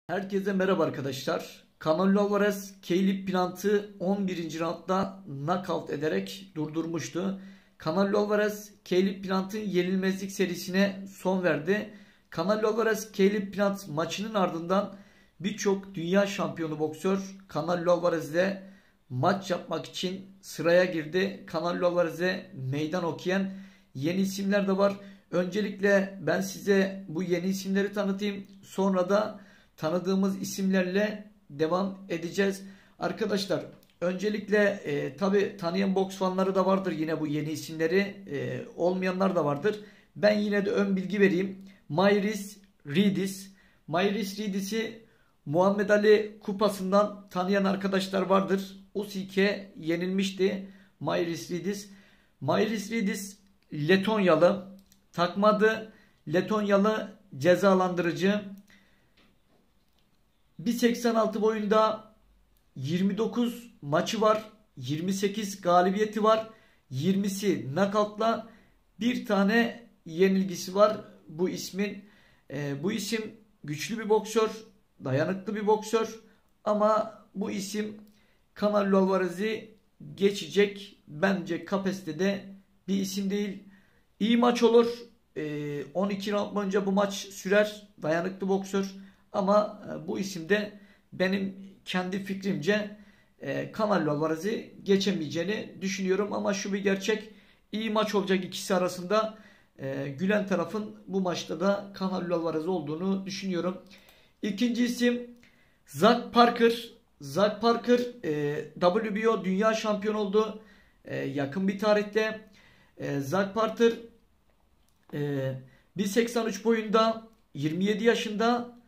Herkese merhaba arkadaşlar. Canelo Alvarez, Caleb Plant'ı 11. roundda knockout ederek durdurmuştu. Canelo Alvarez, Caleb Plant'ın yenilmezlik serisine son verdi. Canelo Alvarez, Caleb Plant maçının ardından birçok dünya şampiyonu boksör Canelo Alvarez'le maç yapmak için sıraya girdi. Canelo Alvarez'e meydan okuyan yeni isimler de var. Öncelikle ben size bu yeni isimleri tanıtayım. Sonra da tanıdığımız isimlerle devam edeceğiz. Arkadaşlar öncelikle tabi tanıyan boks fanları da vardır yine bu yeni isimleri. Olmayanlar da vardır. Ben yine de ön bilgi vereyim. Mairis Ridis. Mairis Ridis'i Muhammed Ali kupasından tanıyan arkadaşlar vardır. Usyk'e yenilmişti Mairis Ridis. Mairis Ridis Letonyalı. Takma adı Letonyalı cezalandırıcı. 1.86 boyunda 29 maçı var. 28 galibiyeti var. 20'si knockout'la bir tane yenilgisi var bu ismin. Bu isim güçlü bir boksör. Dayanıklı bir boksör. Ama bu isim Canelo Alvarez'i geçecek bence kapasitede bir isim değil. İyi maç olur. 12 round boyunca bu maç sürer. Dayanıklı boksör. Ama bu isimde benim kendi fikrimce Canelo Alvarez'i geçemeyeceğini düşünüyorum. Ama şu bir gerçek, iyi maç olacak ikisi arasında. Gülen tarafın bu maçta da Canelo Alvarez olduğunu düşünüyorum. İkinci isim Zack Parker. Zack Parker WBO dünya şampiyonu oldu yakın bir tarihte. Zack Parker 1.83 boyunda, 27 yaşında.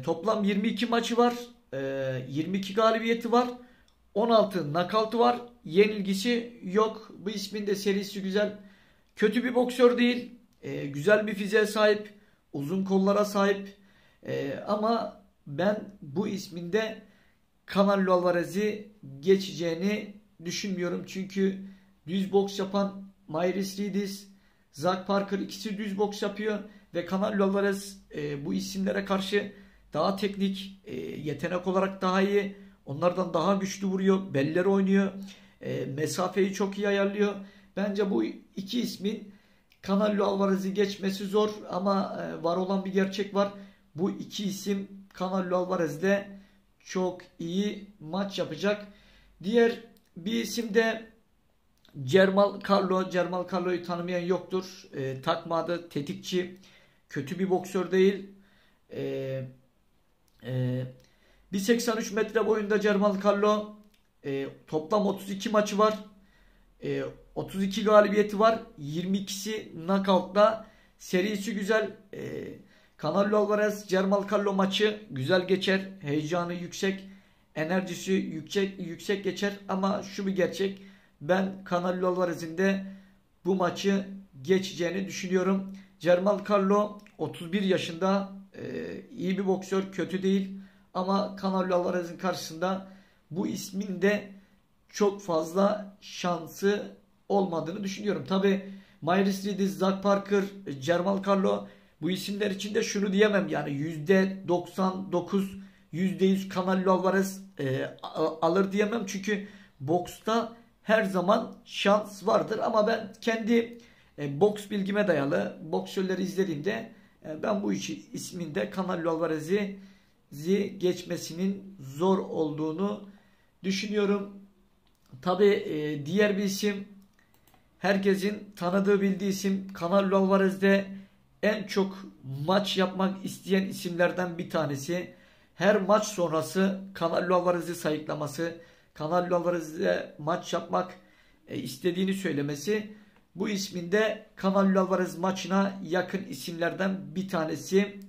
Toplam 22 maçı var. 22 galibiyeti var. 16 knockout'u var. Yenilgisi yok. Bu ismin de serisi güzel. Kötü bir boksör değil. Güzel bir fiziğe sahip. Uzun kollara sahip. Ama ben bu isminde Canelo Alvarez'i geçeceğini düşünmüyorum. Çünkü düz boks yapan Mairis Ridis, Zack Parker ikisi düz boks yapıyor. Ve Canelo Alvarez bu isimlere karşı daha teknik, yetenek olarak daha iyi. Onlardan daha güçlü vuruyor. Belleri oynuyor. Mesafeyi çok iyi ayarlıyor. Bence bu iki ismin Canelo Alvarez'i geçmesi zor. Ama var olan bir gerçek var. Bu iki isim Canelo Alvarez'le çok iyi maç yapacak. Diğer bir isim de Jermall Charlo. Jermall Charlo'yu tanımayan yoktur. Takma adı tetikçi. Kötü bir boksör değil. 1.83 metre boyunda Jermall Charlo. Toplam 32 maçı var. 32 galibiyeti var. 22'si knockout'la. Serisi güzel. Canelo Alvarez Jermall Charlo maçı güzel geçer. Heyecanı yüksek. Enerjisi yüksek geçer. Ama şu bir gerçek. Ben Canelo Alvarez'in de bu maçı geçeceğini düşünüyorum. Jermall Charlo 31 yaşında, iyi bir boksör, kötü değil. Ama Canelo Alvarez'in karşısında bu ismin de çok fazla şansı olmadığını düşünüyorum. Tabi Mairis Ridis, Zack Parker, Jermall Charlo bu isimler için de şunu diyemem. Yani %99, %100 Canelo Alvarez alır diyemem. Çünkü boksta her zaman şans vardır. Ama ben kendi boks bilgime dayalı boksörleri izlediğimde ben bu isminde Canelo Alvarez'i geçmesinin zor olduğunu düşünüyorum. Tabi diğer bir isim, herkesin tanıdığı bildiği isim, Canelo Alvarez'de en çok maç yapmak isteyen isimlerden bir tanesi. Her maç sonrası Canelo Alvarez'i sayıklaması, Canelo Alvarez'le maç yapmak istediğini söylemesi, bu ismin de Canelo Alvarez maçına yakın isimlerden bir tanesi.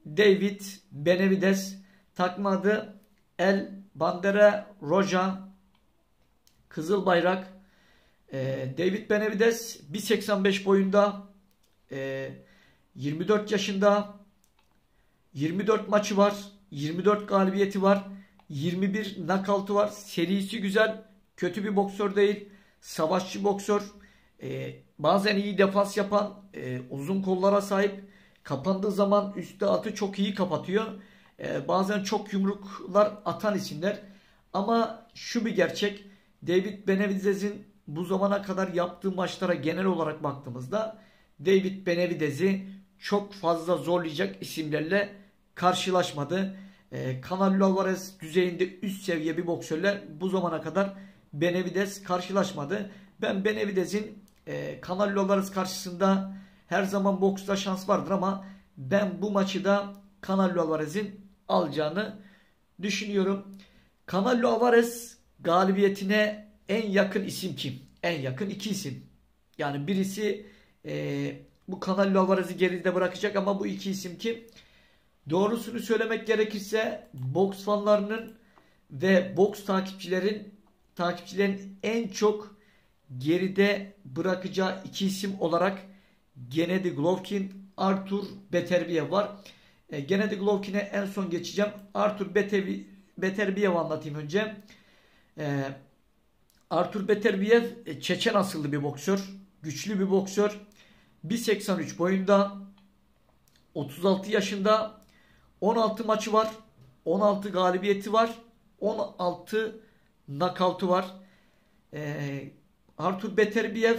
David Benavidez, takma adı El Bandera Roja, Kızıl Bayrak. David Benavidez 1.85 boyunda, 24 yaşında, 24 maçı var, 24 galibiyeti var, 21 knockout'u var. Serisi güzel, kötü bir boksör değil, savaşçı boksör. Bazen iyi defans yapan, uzun kollara sahip, Kapandığı zaman üstü altı çok iyi kapatıyor. Bazen çok yumruklar atan isimler. Ama şu bir gerçek. David Benavidez'in bu zamana kadar yaptığı maçlara genel olarak baktığımızda David Benavidez'i çok fazla zorlayacak isimlerle karşılaşmadı. Canelo Alvarez düzeyinde üst seviye bir boksörler bu zamana kadar Benavidez karşılaşmadı. Ben Benavidez'in Canelo Alvarez karşısında her zaman boksta şans vardır ama ben bu maçı da Canelo Alvarez'in alacağını düşünüyorum. Canelo Alvarez galibiyetine en yakın isim kim? En yakın iki isim. Yani birisi bu Canelo Alvarez'i geride bırakacak ama bu iki isim kim? Doğrusunu söylemek gerekirse boks fanlarının ve boks takipçilerin en çok geride bırakacağı iki isim olarak Gennady Golovkin, Artur Beterbiev var. Gennady Golovkin'e en son geçeceğim. Artur Beterbiev anlatayım önce. Artur Beterbiev Çeçen asıllı bir boksör. Güçlü bir boksör. 1.83 boyunda. 36 yaşında. 16 maçı var. 16 galibiyeti var. 16 knockout'u var. Artur Beterbiev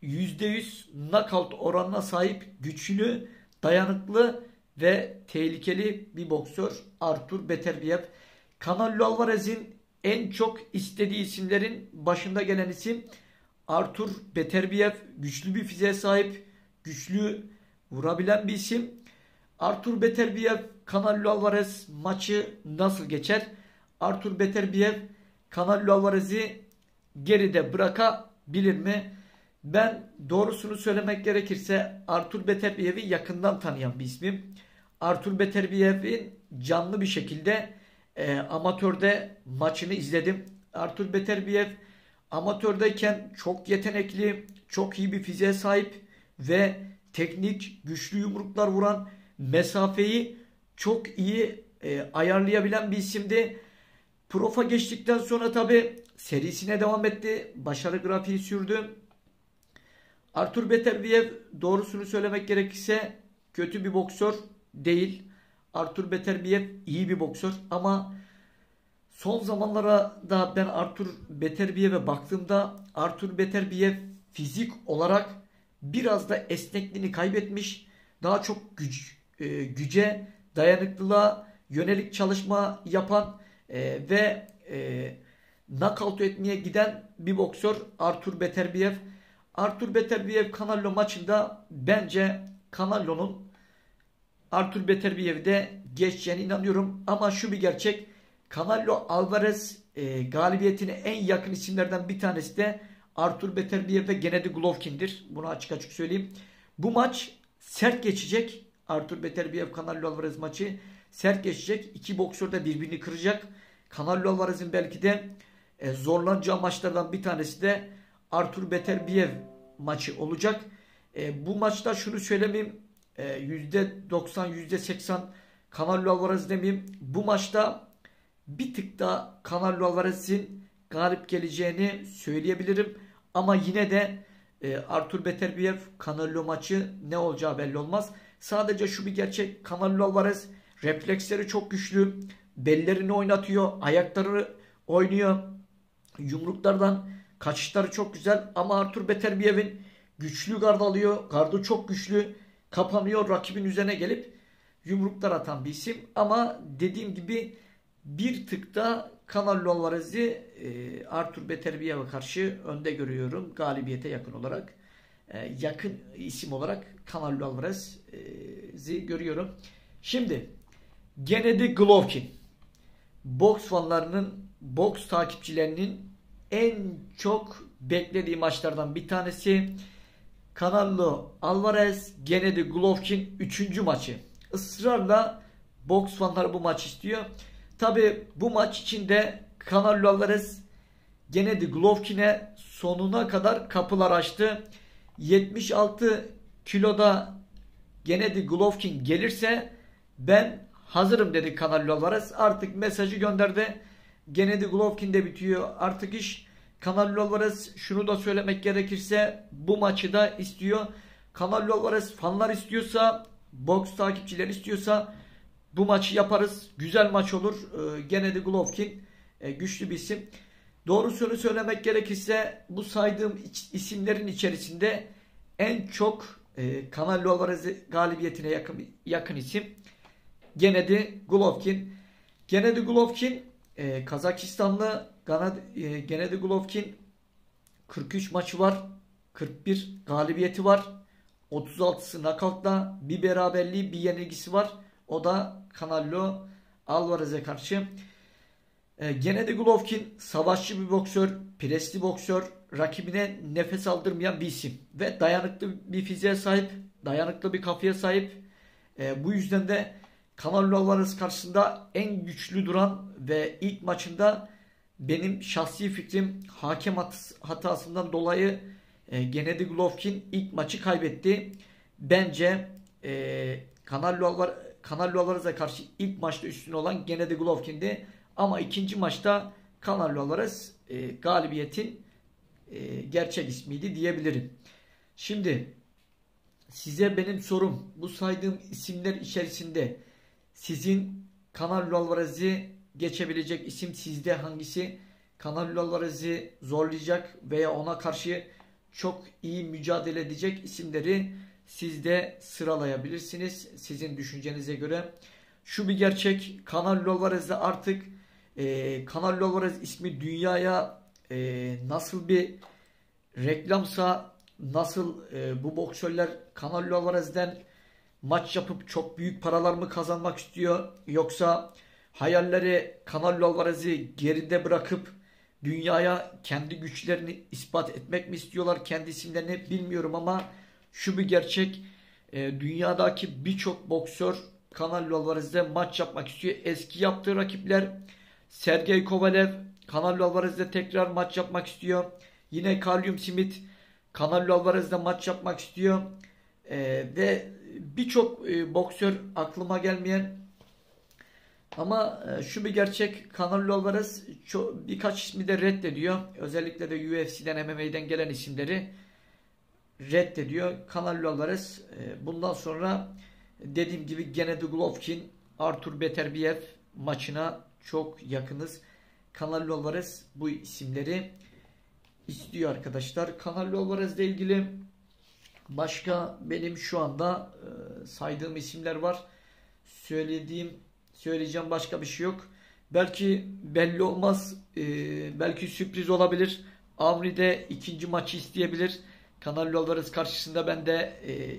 %100 knockout oranına sahip güçlü, dayanıklı ve tehlikeli bir boksör Artur Beterbiev. Canelo Alvarez'in en çok istediği isimlerin başında gelen isim Artur Beterbiev. Güçlü bir fiziğe sahip, güçlü vurabilen bir isim. Artur Beterbiev Canelo Alvarez maçı nasıl geçer? Artur Beterbiev Canelo Alvarez'i geride bırakabilir mi? Ben doğrusunu söylemek gerekirse Artur Beterbiev'i yakından tanıyan bir ismim. Artur Beterbiev'in canlı bir şekilde amatörde maçını izledim. Artur Beterbiev amatördeyken çok yetenekli, çok iyi bir fiziğe sahip ve teknik, güçlü yumruklar vuran, mesafeyi çok iyi ayarlayabilen bir isimdi. Prof'a geçtikten sonra tabi serisine devam etti. Başarı grafiği sürdü. Artur Beterbiev doğrusunu söylemek gerekirse kötü bir boksör değil. Artur Beterbiev iyi bir boksör ama son zamanlara da ben Artur Beterbiev'e baktığımda Artur Beterbiev fizik olarak biraz da esnekliğini kaybetmiş. Daha çok güce, dayanıklılığa yönelik çalışma yapan ve knockout etmeye giden bir boksör Artur Beterbiev. Artur Beterbiev Canelo maçında bence Canelo'nun Artur Beterbiev'i de geçeceğine inanıyorum. Ama şu bir gerçek. Canelo Alvarez galibiyetine en yakın isimlerden bir tanesi de Artur Beterbiev ve Gennady Golovkin'dir. Bunu açık açık söyleyeyim. Bu maç sert geçecek. Artur Beterbiev Canelo Alvarez maçı sert geçecek. İki boksör de birbirini kıracak. Canelo Alvarez'in belki de zorlanacağı maçlardan bir tanesi de Artur Beterbiev maçı olacak. Bu maçta şunu söylemeyeyim. %90, %80 Canelo Alvarez demeyeyim. Bu maçta bir tık da Canelo Alvarez'in galip geleceğini söyleyebilirim. Ama yine de Artur Beterbiev Canelo maçı ne olacağı belli olmaz. Sadece şu bir gerçek. Canelo Alvarez refleksleri çok güçlü. Bellerini oynatıyor. Ayakları oynuyor. Yumruklardan kaçışları çok güzel. Ama Artur Beterbiev'in güçlü gard alıyor. Gardı çok güçlü. Kapanıyor. Rakibin üzerine gelip yumruklar atan bir isim. Ama dediğim gibi bir tık da Canelo Alvarez'i Artur Beterbiev'e karşı önde görüyorum. Galibiyete yakın olarak. Yakın isim olarak Canelo Alvarez'i görüyorum. Şimdi Gennady Golovkin. Boks fanlarının, boks takipçilerinin en çok beklediği maçlardan bir tanesi. Canelo Alvarez, Gennady Golovkin 3. maçı. Israrla boks fanları bu maç istiyor. Tabi bu maç içinde Canelo Alvarez Gennady Golovkin'e sonuna kadar kapılar açtı. 76 kiloda Gennady Golovkin gelirse ben hazırım dedi Canelo Alvarez. Artık mesajı gönderdi. Gennady Golovkin de bitiyor. Artık iş Canelo Alvarez, şunu da söylemek gerekirse bu maçı da istiyor. Canelo Alvarez fanlar istiyorsa boks takipçileri istiyorsa bu maçı yaparız. Güzel maç olur. Gennady Golovkin güçlü bir isim. Doğrusunu söylemek gerekirse bu saydığım isimlerin içerisinde en çok Canelo Alvarez galibiyetine yakın isim Gennady Golovkin. Gennady Golovkin Kazakistanlı. Gennady Golovkin 43 maçı var. 41 galibiyeti var. 36'sı knockout'la, bir beraberliği, bir yenilgisi var. O da Canelo Alvarez'e karşı. Gennady Golovkin savaşçı bir boksör, presli boksör, rakibine nefes aldırmayan bir isim ve dayanıklı bir fiziğe sahip, dayanıklı bir kafaya sahip. Bu yüzden de Canelo Alvarez karşısında en güçlü duran ve ilk maçında benim şahsi fikrim hakem hatasından dolayı Gennady Golovkin ilk maçı kaybetti. Bence Canelo Alvarez'e karşı ilk maçta üstün olan Gennady Golovkin'di. Ama ikinci maçta Canelo Alvarez galibiyetin gerçek ismiydi diyebilirim. Şimdi size benim sorum, bu saydığım isimler içerisinde sizin Canelo Alvarez'i geçebilecek isim sizde hangisi? Canelo Alvarez'i zorlayacak veya ona karşı çok iyi mücadele edecek isimleri siz de sıralayabilirsiniz sizin düşüncenize göre. Şu bir gerçek, Canelo Alvarez'de artık Canelo Alvarez ismi dünyaya nasıl bir reklamsa, nasıl bu boksörler Canelo Alvarez'den maç yapıp çok büyük paralar mı kazanmak istiyor, yoksa hayalleri Canelo Alvarez'i geride bırakıp dünyaya kendi güçlerini ispat etmek mi istiyorlar, kendi isimlerini bilmiyorum ama şu bir gerçek, dünyadaki birçok boksör Canelo Alvarez'de maç yapmak istiyor. Eski yaptığı rakipler Sergey Kovalev Canelo Alvarez'de tekrar maç yapmak istiyor. Yine Callum Smith Canelo Alvarez'de maç yapmak istiyor. Ve birçok boksör aklıma gelmeyen, ama şu bir gerçek, Canelo Alvarez birkaç ismi de reddediyor. Özellikle de UFC'den, MMA'den gelen isimleri reddediyor. Canelo Alvarez bundan sonra dediğim gibi Gennady Golovkin, Artur Beterbiev maçına çok yakınız. Canelo Alvarez bu isimleri istiyor arkadaşlar. Canelo Alvarez ile ilgili başka benim şu anda saydığım isimler var. Söyleyeceğim başka bir şey yok. Belki belli olmaz. Belki sürpriz olabilir. Avni de ikinci maçı isteyebilir. Canelo Alvarez karşısında ben de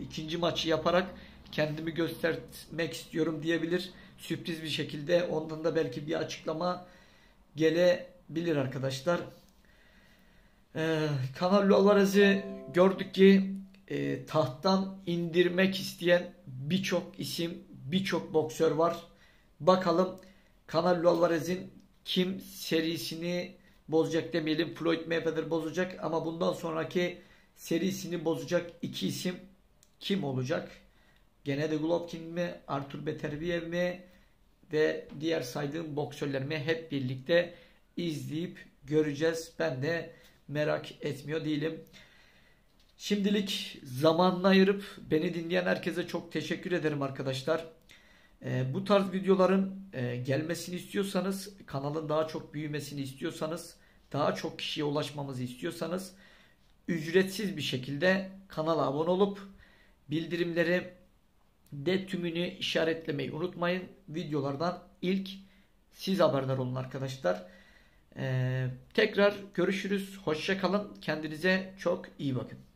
ikinci maçı yaparak kendimi göstermek istiyorum diyebilir. Sürpriz bir şekilde ondan da belki bir açıklama gelebilir arkadaşlar. Canelo Alvarez'i gördük ki tahttan indirmek isteyen birçok isim, birçok boksör var. Bakalım Canelo Alvarez'in kim serisini bozacak demeyelim. Floyd Mayweather bozacak ama bundan sonraki serisini bozacak iki isim kim olacak? Gennady Golovkin mi? Artur Beterbiev mi? Ve diğer saydığım boksörler mi? Hep birlikte izleyip göreceğiz. Ben de merak etmiyor değilim. Şimdilik zamanını ayırıp beni dinleyen herkese çok teşekkür ederim arkadaşlar. Bu tarz videoların gelmesini istiyorsanız, kanalın daha çok büyümesini istiyorsanız, daha çok kişiye ulaşmamızı istiyorsanız ücretsiz bir şekilde kanala abone olup bildirimleri de tümünü işaretlemeyi unutmayın. Videolardan ilk siz haberdar olun arkadaşlar. Tekrar görüşürüz. Hoşça kalın. Kendinize çok iyi bakın.